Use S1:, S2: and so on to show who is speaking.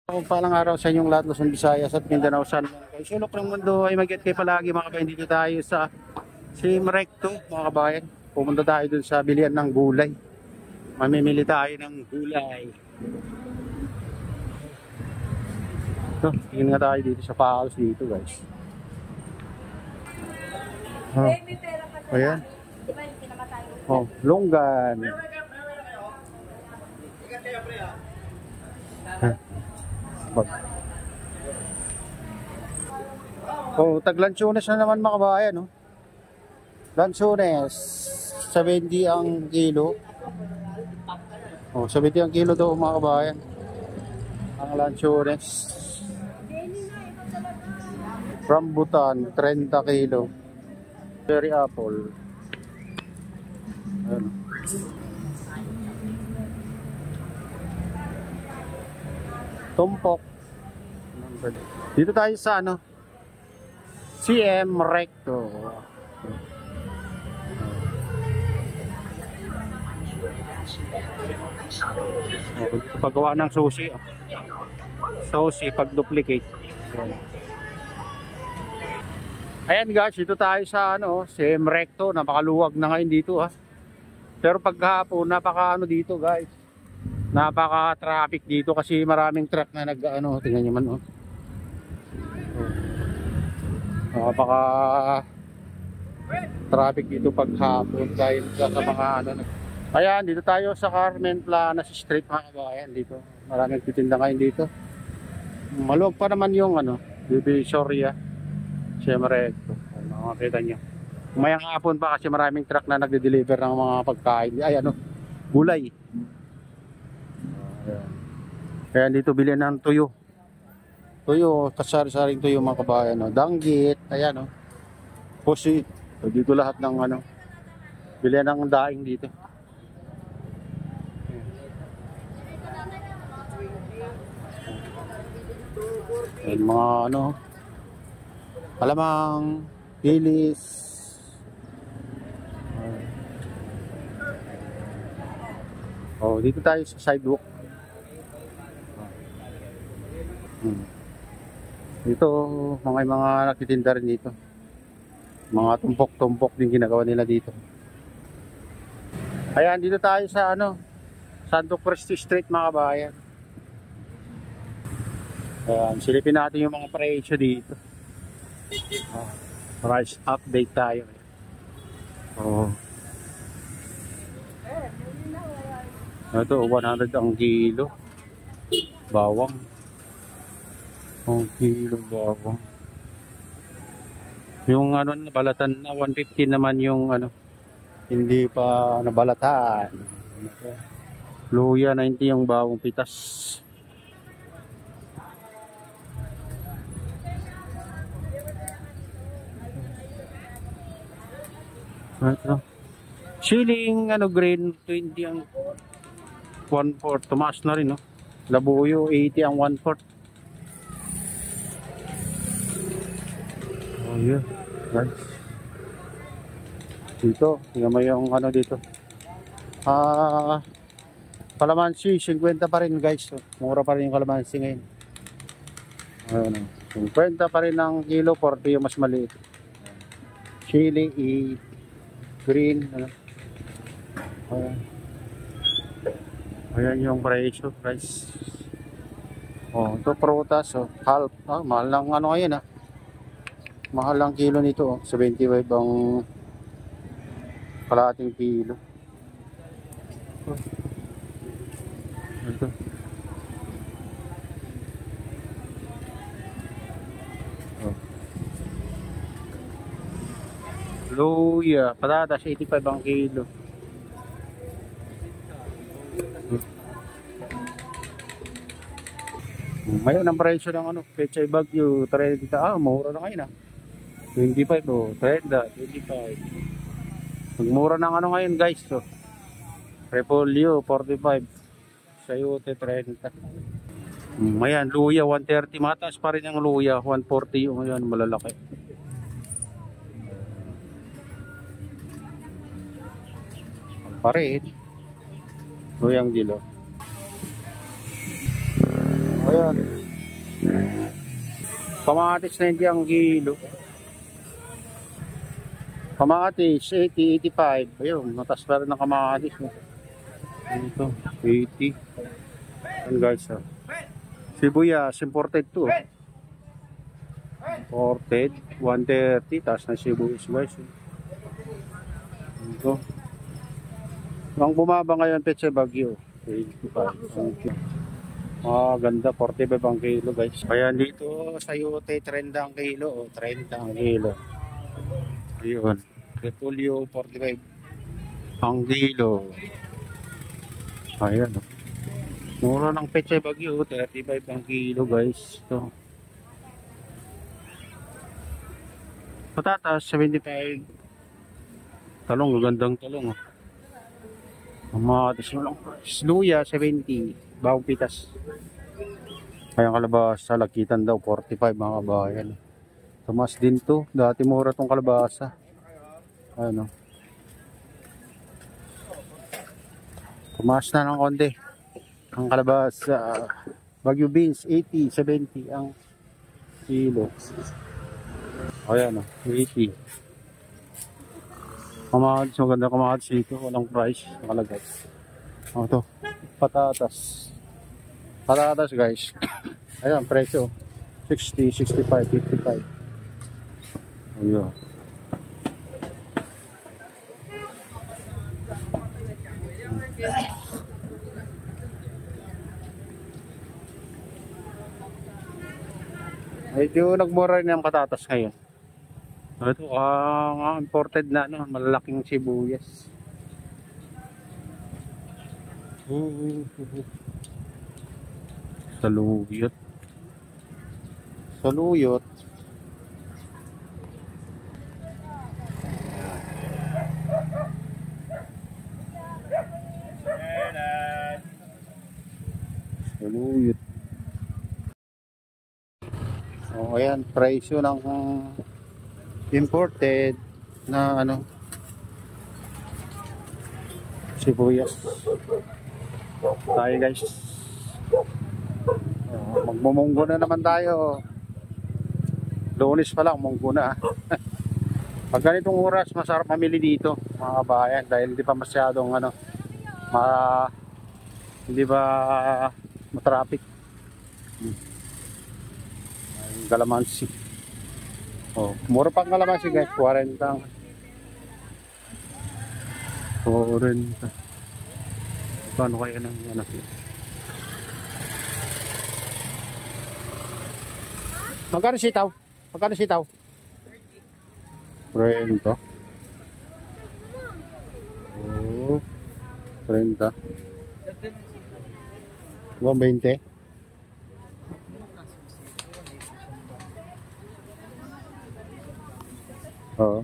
S1: Palang araw sa inyong lahat, Luzon, Visayas at Mindanao, San Kay sulok ng mundo ay mag-get kayo palagi mga kabayan. Dito tayo sa Recto mga kabayan. Pumunta tayo dun sa bilihan ng gulay. Mamimili tayo ng gulay. Ito, tingin nga tayo dito sa Paos dito guys. Ayan. Longgan. Taglanchones na naman mga kabayan, no? Lanchones, 70 ang kilo. 70 ang kilo daw mga kabayan. Ang lanchones. Rambutan, 30 kilo. Cherry apple. Ayan. Tumpok. Dito tayo sa CM Recto. Paggawa ng sushi. Sushi pag duplicate. Ayan guys, dito tayo sa CM Recto. Napakaluwag na ngayon dito Pero paghapon napaka dito guys. Napaka-traffic dito kasi maraming truck na tingnan niyo man Napaka-traffic dito paghapon dahil sa mga Ayan, dito tayo sa Carmen Planas Street mga kabayan dito. Maraming titinda ngayon dito. Maluwag pa naman yung Divisoria. Siyempre, makikita nyo. Umayang hapon pa kasi maraming truck na nagde-deliver ng mga pagkain. Ay gulay. Kaya dito bilhin ng tuyo. Tuyo, kasari-saring tuyo mga kabayan. Danggit, ayan pusi. So, dito lahat ng bilhin ng daing dito. Ayan, mga alamang, hilis. Dito tayo sa sidewalk. Dito mga nagtitinda rin dito. Mga tumpok-tumpok din ginagawa nila dito. Ayan, dito tayo sa Santo Cristo Street mga kabayan. Ayan, silipin natin yung mga presyo dito. Price update tayo. Ito 100 ang kilo. Bawang. Ang kilo bawang. Yung nabalatan na 150 naman yung hindi pa nabalatan. Luya 90 yung bawang pitas. Ito. Siling green 20 ang 1/4. Tumaas na rin Labuyo 80 ang 1/4. Yeah, guys. Dito, tingnan mo yung dito. Kalamansi 50 pa rin guys. Mura pa rin yung kalamansi ngayon. 50 pa rin ang kilo, 40 yung mas maliit. Chili green ayan yung presyo guys. Ito prutas half. Mahal lang ngayon mahal lang kilo nito 75 ang kalahating kilo. Ito luya, patatas 85 ang kilo. Ngayon ang presyo ng Pechay Bagyo 30. Mura na ngayon 25 30, 25. Magmura ng ngayon guys Repolyo 45. Sayote 30. Ayan, luya 130. Mataas pa rin ang luya 140 yung malalaki. Pa rin. Luyang dilo. Ayan. Kamatis 90 ang kilo. Kamatis 80, 85. Ayun, matas pa rin ng kamatis. Ito, 80. Ayan guys. Sibuyas, imported to. Imported, 130. Taas na sibuyas guys. Ito. Ang bumaba ngayon, Pechay Bagyo. 85. Ganda, 45 ang kilo guys. Kaya dito sa Yote, 30 ang kilo. 30 ang kilo. Ayun. Repolyo, 45 ang kilo. Ayan. Mura ng Pechay Bagyo, 35 ang kilo guys. Ito. Patatas, 75. Talong, gandang talong. Kamatis mo lang. Luya, 70. Bagong pitas. Kaya kalabasa, lakitan daw, 45 mga kabayan. Tumas din to. Dati mura tong kalabasa. Ano. Tumas na ng konti. Ang kalabasa, Bagyo beans, 80, 70 ang kilo. Ayan o, 80. Kamatis, maganda kamatis dito. Walang price. Nakalagay. O ito, patatas. Patatas guys. Ayan, presyo. 60, 65, 55. Ayan. Medyo nagmura rin ang patatas ngayon. Ito, imported na, no? Malalaking sibuyas. Saluyot. Saluyot. Saluyot. O, ayan, presyo ng imported na ano, sibuyas. Tayo guys. Magmumunggo na naman tayo. Lunes pa lang, munggo na. Pag ganitong oras, masarap mamili dito, mga kabayan, dahil hindi pa masyadong ano, hindi ba matraffic. Kalamansi. Oh, mura pang kalamansi guys, 40. 40. Paano kaya ng ano? Magkano sitaw? Magkano sitaw? 30. Oh, 30. 120. Oo.